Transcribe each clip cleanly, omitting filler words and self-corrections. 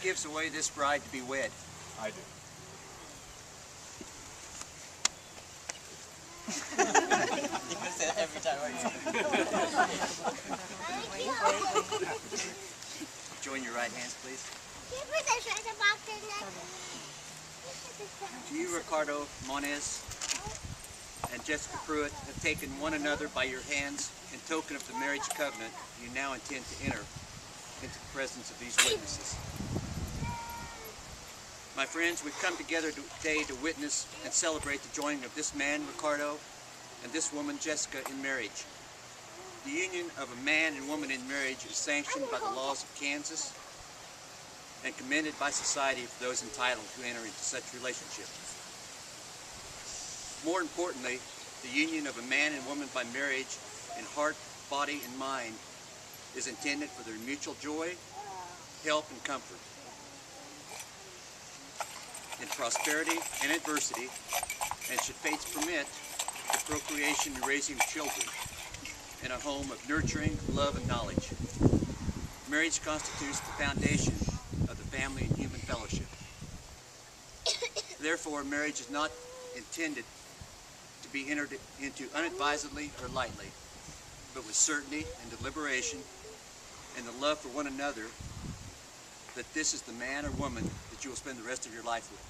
gives away this bride to be wed? I do. You're gonna say that every time, aren't you? Join your right hands, please. Do you, Ricardo Moniz and Jessica Pruitt, have taken one another by your hands in token of the marriage covenant you now intend to enter into the presence of these witnesses? My friends, we've come together today to witness and celebrate the joining of this man, Ricardo, and this woman, Jessica, in marriage. The union of a man and woman in marriage is sanctioned by the laws of Kansas and commended by society for those entitled to enter into such relationship. More importantly, the union of a man and woman by marriage in heart, body, and mind is intended for their mutual joy, help, and comfort, in prosperity and adversity, and should fates permit, the procreation and raising of children in a home of nurturing, love, and knowledge. Marriage constitutes the foundation of the family and human fellowship. Therefore, marriage is not intended to be entered into unadvisedly or lightly, but with certainty and deliberation and the love for one another that this is the man or woman that you will spend the rest of your life with.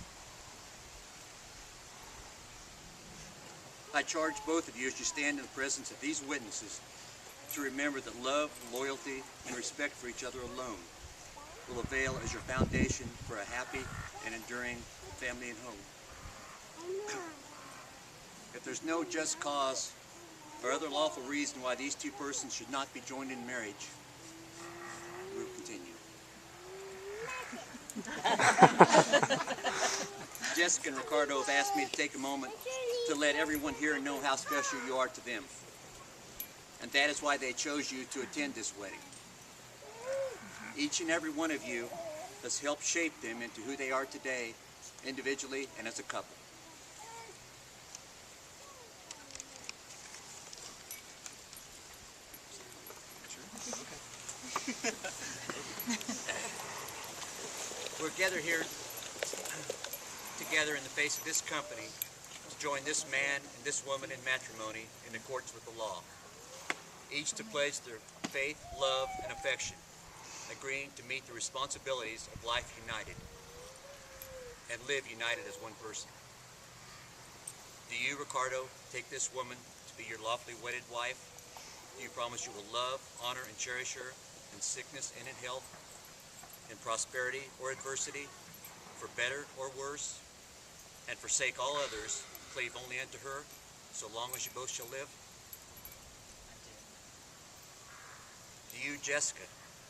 I charge both of you as you stand in the presence of these witnesses to remember that love, loyalty, and respect for each other alone will avail as your foundation for a happy and enduring family and home. If there's no just cause or other lawful reason why these two persons should not be joined in marriage, we will continue. Jessica and Ricardo have asked me to take a moment to let everyone here know how special you are to them. And that is why they chose you to attend this wedding. Each and every one of you has helped shape them into who they are today, individually and as a couple. We're gathered here together in the face of this company to join this man and this woman in matrimony in accordance with the law, each to pledge their faith, love, and affection, agreeing to meet the responsibilities of life united and live united as one person. Do you, Ricardo, take this woman to be your lawfully wedded wife? Do you promise you will love, honor, and cherish her in sickness and in health, in prosperity or adversity, for better or worse, and forsake all others, cleave only unto her, so long as you both shall live? Do you, Jessica,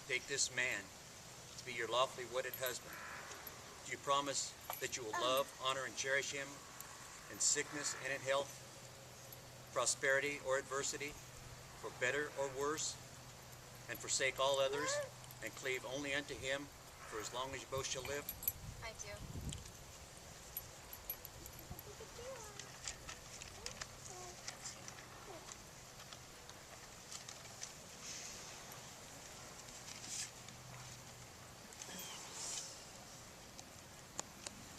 take this man to be your lawfully wedded husband? Do you promise that you will love, honor, and cherish him in sickness and in health, prosperity or adversity, for better or worse, and forsake all others, and cleave only unto him for as long as you both shall live? I do.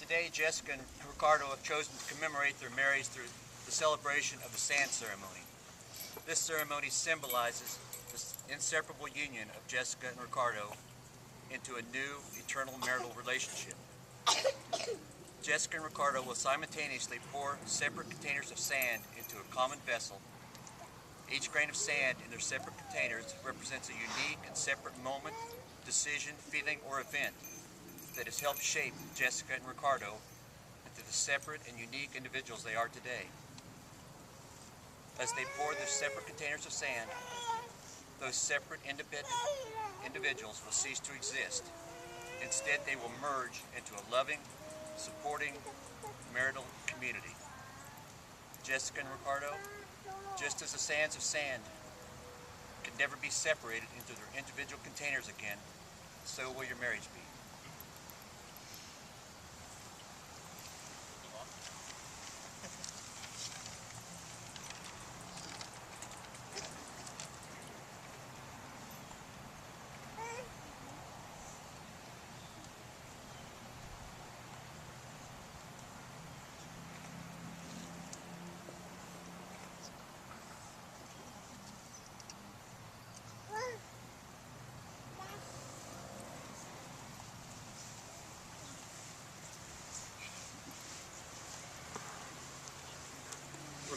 Today, Jessica and Ricardo have chosen to commemorate their marriage through the celebration of the sand ceremony. This ceremony symbolizes the inseparable union of Jessica and Ricardo into a new, eternal marital relationship. Jessica and Ricardo will simultaneously pour separate containers of sand into a common vessel. Each grain of sand in their separate containers represents a unique and separate moment, decision, feeling, or event that has helped shape Jessica and Ricardo into the separate and unique individuals they are today. As they pour their separate containers of sand, those separate independent individuals will cease to exist. Instead, they will merge into a loving, supporting marital community. Jessica and Ricardo, just as the sands of sand can never be separated into their individual containers again, so will your marriage be.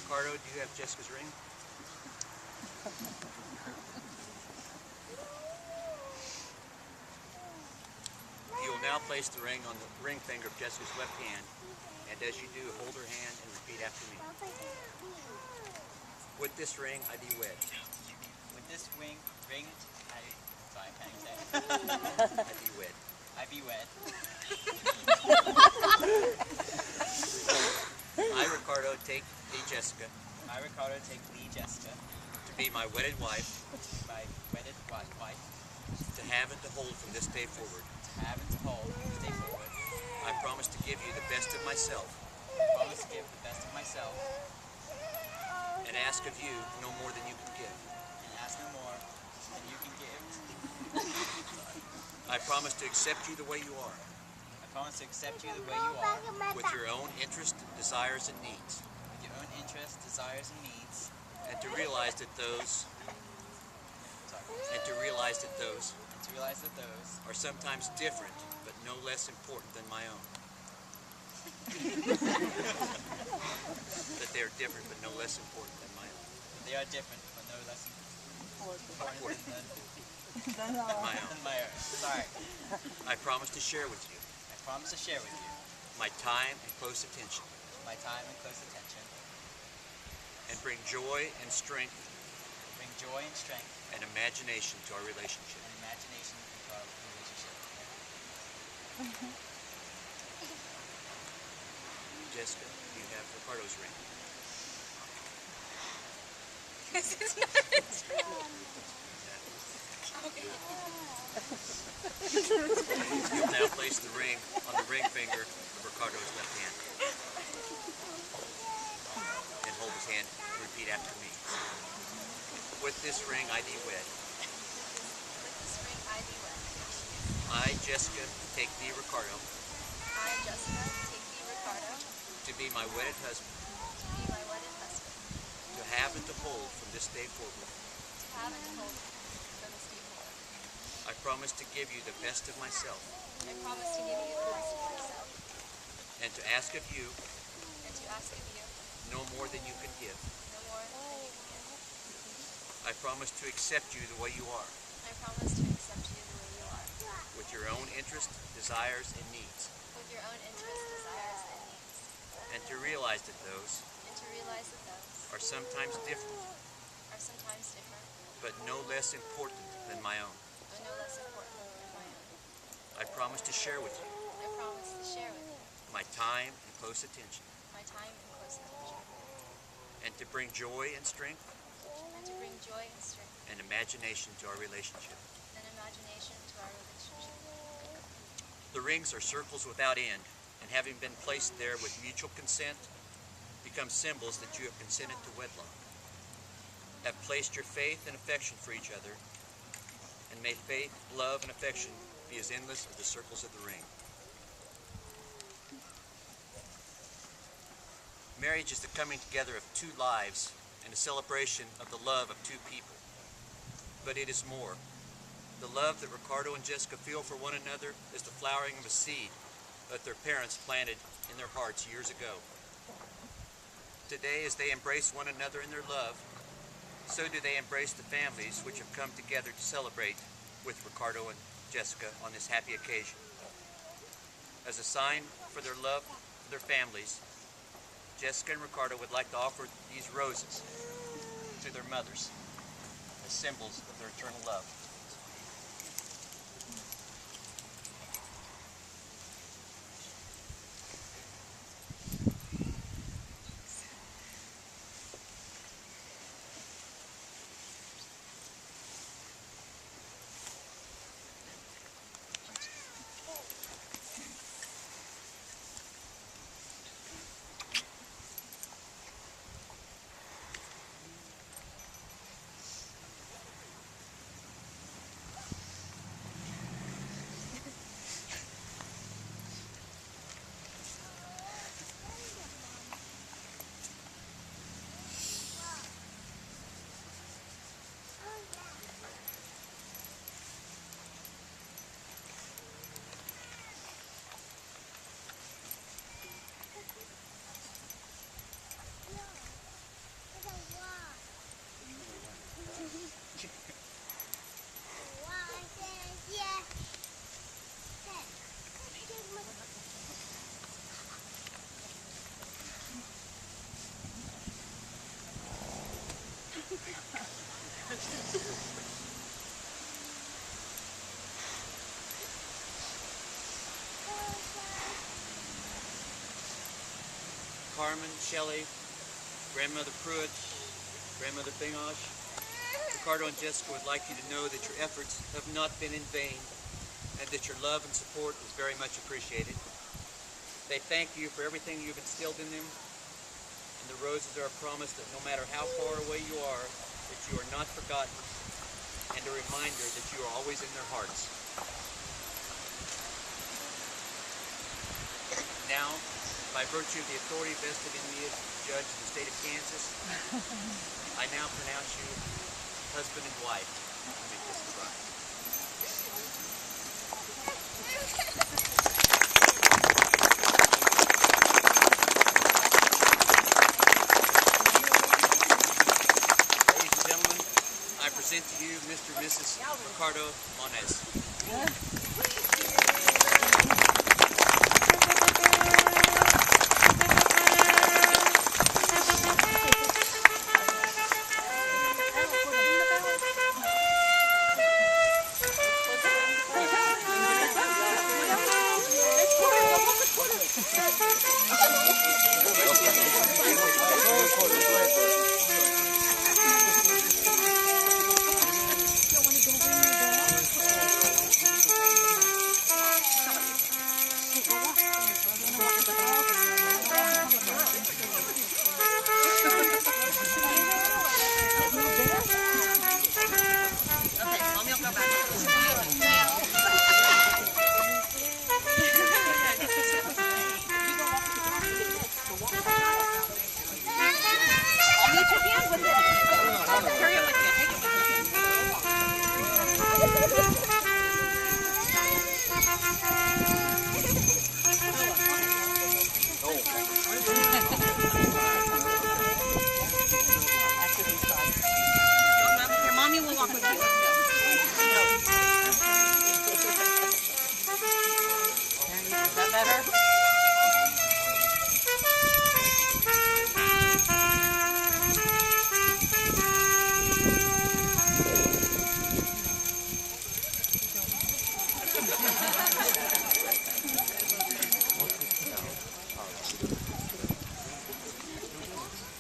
Ricardo, do you have Jessica's ring? You will now place the ring on the ring finger of Jessica's left hand, and as you do, hold her hand and repeat after me. With this ring, I be wed. With this ring, I can't say. I be wed. I be wed. I, Ricardo, take thee, Jessica, I, Ricardo, take thee, Jessica, to be my wedded wife, my wedded wife, to have and to hold from this day forward. to have and to hold from this day forward. I promise to give you the best of myself, I promise to give the best of myself, and ask of you no more than you can give. and ask no more than you can give. I promise to accept you the way you are, I promise to accept you the way you are, with your own interests, desires, and needs, with your own interests, desires, and needs, and to realize that those and to realize that those are sometimes different, but no less important than my own. That they are different, but no less important than my own. they are different, but no less important Than my own. than my own. Sorry. I promise to share with you I promise to share with you my time and close attention, my time and close attention, and bring joy and strength bring joy and strength and imagination to our relationship. and imagination into our relationship. Jessica, you have Ricardo's ring. This is not You'll now place the ring on the ring finger of Ricardo's left hand. And hold his hand and repeat after me. With this ring I be wed. With this ring I be wed. I, Jessica, take thee, Ricardo, I, Jessica, take thee, Ricardo, to be my wedded husband, to be my wedded husband, to have and to hold from this day forward. to have and to hold from this day forward. I promise to give you the best of myself, I promise to give you the best of myself, and to ask of you and to ask of you no more than you can give. no more than you can give. I promise to accept you the way you are, I promise to accept you the way you are, with your own interests, desires, and needs, with your own interests, desires, and needs, and to realize that those and to realize that those are sometimes different, are sometimes different, but no less important than my own. but no less important than my own. I promise to share with you I promise to share with you my time and close attention, my time and close attention, and to bring joy and strength and to bring joy and strength and imagination to our relationship. and imagination to our relationship. The rings are circles without end, and having been placed there with mutual consent, become symbols that you have consented to wedlock. Have placed your faith and affection for each other, and may faith, love, and affection be as endless as the circles of the ring. Marriage is the coming together of two lives and a celebration of the love of two people. But it is more. The love that Ricardo and Jessica feel for one another is the flowering of a seed that their parents planted in their hearts years ago. Today, as they embrace one another in their love, so do they embrace the families which have come together to celebrate with Ricardo and Jessica on this happy occasion. As a sign for their love for their families, Jessica and Ricardo would like to offer these roses to their mothers as symbols of their eternal love. Carmen, Shelley, Grandmother Pruitt, Grandmother Bingosh, Ricardo and Jessica would like you to know that your efforts have not been in vain and that your love and support is very much appreciated. They thank you for everything you've instilled in them, and the roses are a promise that no matter how far away you are, that you are not forgotten, and a reminder that you are always in their hearts. Now, by virtue of the authority vested in me as judge of the state of Kansas, I now pronounce you husband and wife. You may kiss the bride. Ladies and gentlemen, I present to you Mr. and Mrs. Ricardo Monez.